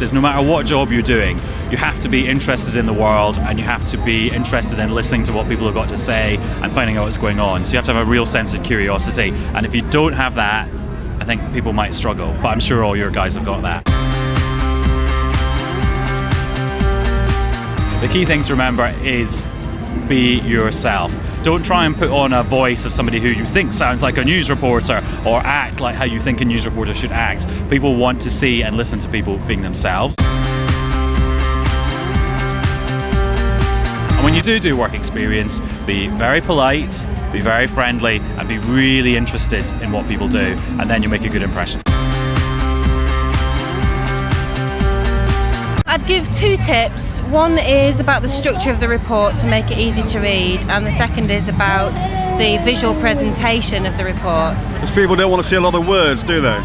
No matter what job you're doing, you have to be interested in the world and you have to be interested in listening to what people have got to say and finding out what's going on. So you have to have a real sense of curiosity, and if you don't have that, I think people might struggle, but I'm sure all your guys have got that. The key thing to remember is be yourself. Don't try and put on a voice of somebody who you think sounds like a news reporter or act like how you think a news reporter should act. People want to see and listen to people being themselves. And when you do work experience, be very polite, be very friendly, and be really interested in what people do, and then you'll make a good impression. I'd give 2 tips. One is about the structure of the report to make it easy to read, and the second is about the visual presentation of the reports. Because people don't want to see a lot of words, do they?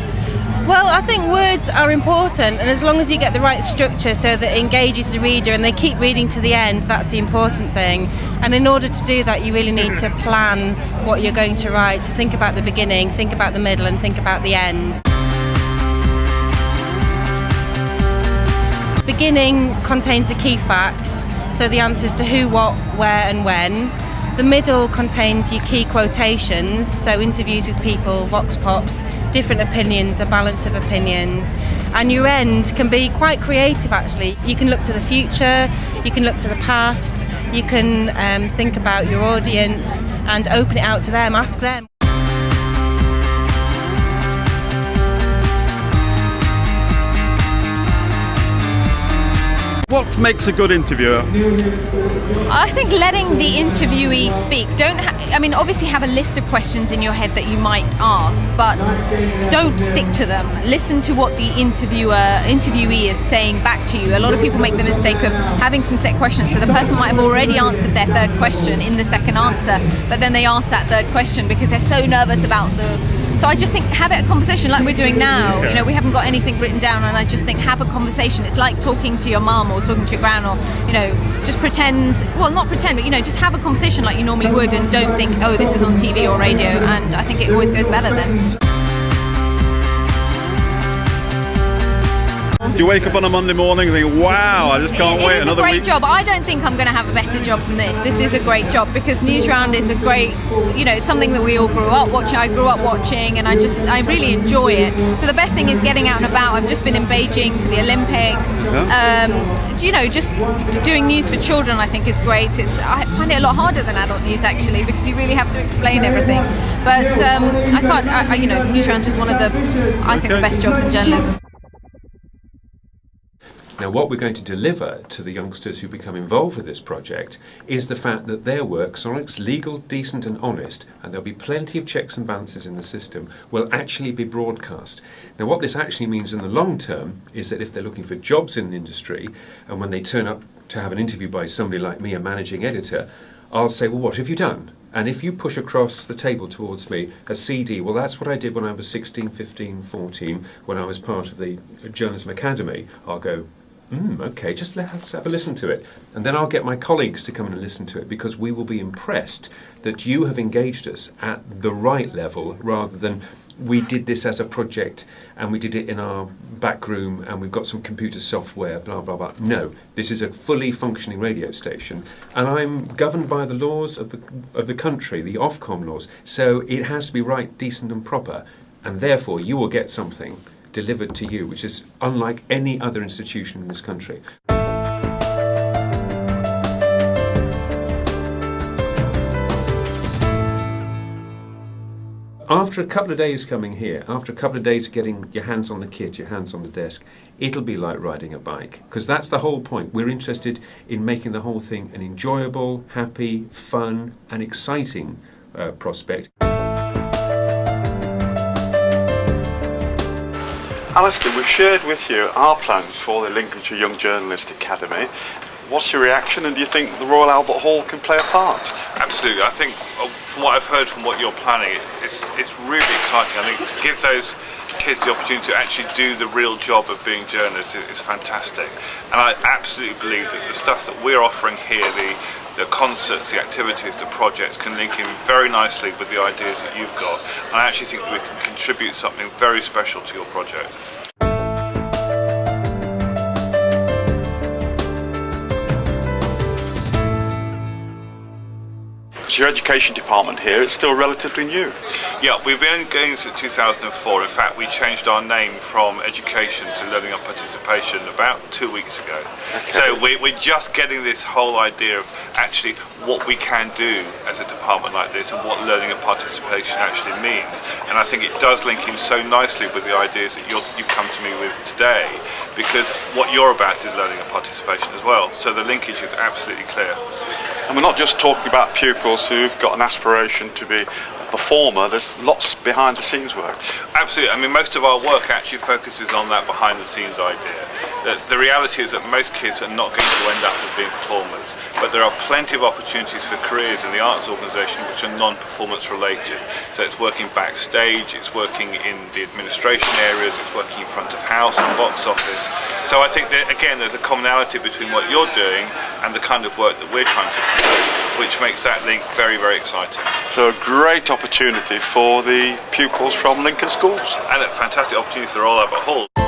Well, I think words are important, and as long as you get the right structure so that it engages the reader and they keep reading to the end, that's the important thing. And in order to do that, you really need to plan what you're going to write, to think about the beginning, think about the middle, and think about the end. Beginning contains the key facts, so the answers to who, what, where and when. The middle contains your key quotations, so interviews with people, vox pops, different opinions, a balance of opinions. And your end can be quite creative actually. You can look to the future, you can look to the past, you can think about your audience and open it out to them, ask them. What makes a good interviewer? I think letting the interviewee speak. Obviously have a list of questions in your head that you might ask, but don't stick to them. Listen to what the interviewee is saying back to you. A lot of people make the mistake of having some set questions, so the person might have already answered their third question in the second answer, but then they ask that third question because they're so nervous about So I just think have it a conversation like we're doing now. You know, we haven't got anything written down, and I just think have a conversation. It's like talking to your mum or talking to your gran, or just pretend. Well, not pretend, but just have a conversation like you normally would, and don't think, oh, this is on TV or radio. And I think it always goes better then. Do you wake up on a Monday morning and think, wow, I just can't wait another week? It is a great job. I don't think I'm going to have a better job than this. This is a great job because Newsround is a great, it's something that we all grew up watching. I grew up watching, and I really enjoy it. So the best thing is getting out and about. I've just been in Beijing for the Olympics. Yeah. Just doing news for children I think is great. I find it a lot harder than adult news actually, because you really have to explain everything. But Newsround's just one of the best jobs in journalism. Now, what we're going to deliver to the youngsters who become involved with this project is the fact that their work, so long as it's legal, decent and honest, and there'll be plenty of checks and balances in the system, will actually be broadcast. Now, what this actually means in the long term is that if they're looking for jobs in the industry, and when they turn up to have an interview by somebody like me, a managing editor, I'll say, well, what have you done? And if you push across the table towards me a CD, well, that's what I did when I was 16, 15, 14, when I was part of the Journalism Academy, I'll go, okay, let's have a listen to it. And then I'll get my colleagues to come in and listen to it, because we will be impressed that you have engaged us at the right level, rather than we did this as a project and we did it in our back room and we've got some computer software, blah, blah, blah. No, this is a fully functioning radio station, and I'm governed by the laws of the country, the Ofcom laws. So it has to be right, decent and proper, and therefore you will get something delivered to you which is unlike any other institution in this country. After a couple of days coming here, after a couple of days getting your hands on the kit, your hands on the desk, it'll be like riding a bike, because that's the whole point. We're interested in making the whole thing an enjoyable, happy, fun and exciting prospect. Alistair, we've shared with you our plans for the Lincolnshire Young Journalist Academy. What's your reaction, and do you think the Royal Albert Hall can play a part? Absolutely. I think from what I've heard from what you're planning, it's really exciting. I think to give those kids the opportunity to actually do the real job of being journalists is fantastic. And I absolutely believe that the stuff that we're offering here, the concerts, the activities, the projects, can link in very nicely with the ideas that you've got. And I actually think that we can contribute something very special to your project. Because your education department here is still relatively new. Yeah, we've been going since 2004. In fact, we changed our name from education to learning and participation about 2 weeks ago. Okay. So we're just getting this whole idea of actually what we can do as a department like this and what learning and participation actually means. And I think it does link in so nicely with the ideas that you've come to me with today, because what you're about is learning and participation as well. So the linkage is absolutely clear. And we're not just talking about pupils who've got an aspiration to be a performer, there's lots behind the scenes work. Absolutely. I mean, most of our work actually focuses on that behind the scenes idea. The reality is that most kids are not going to end up with being performers, but there are plenty of opportunities for careers in the arts organisation which are non-performance related. So it's working backstage, it's working in the administration areas, it's working in front of house and box office. So I think that, again, there's a commonality between what you're doing and the kind of work that we're trying to promote, which makes that link very, very exciting. So a great opportunity for the pupils from Lincoln schools. And a fantastic opportunity for all Albert Hall.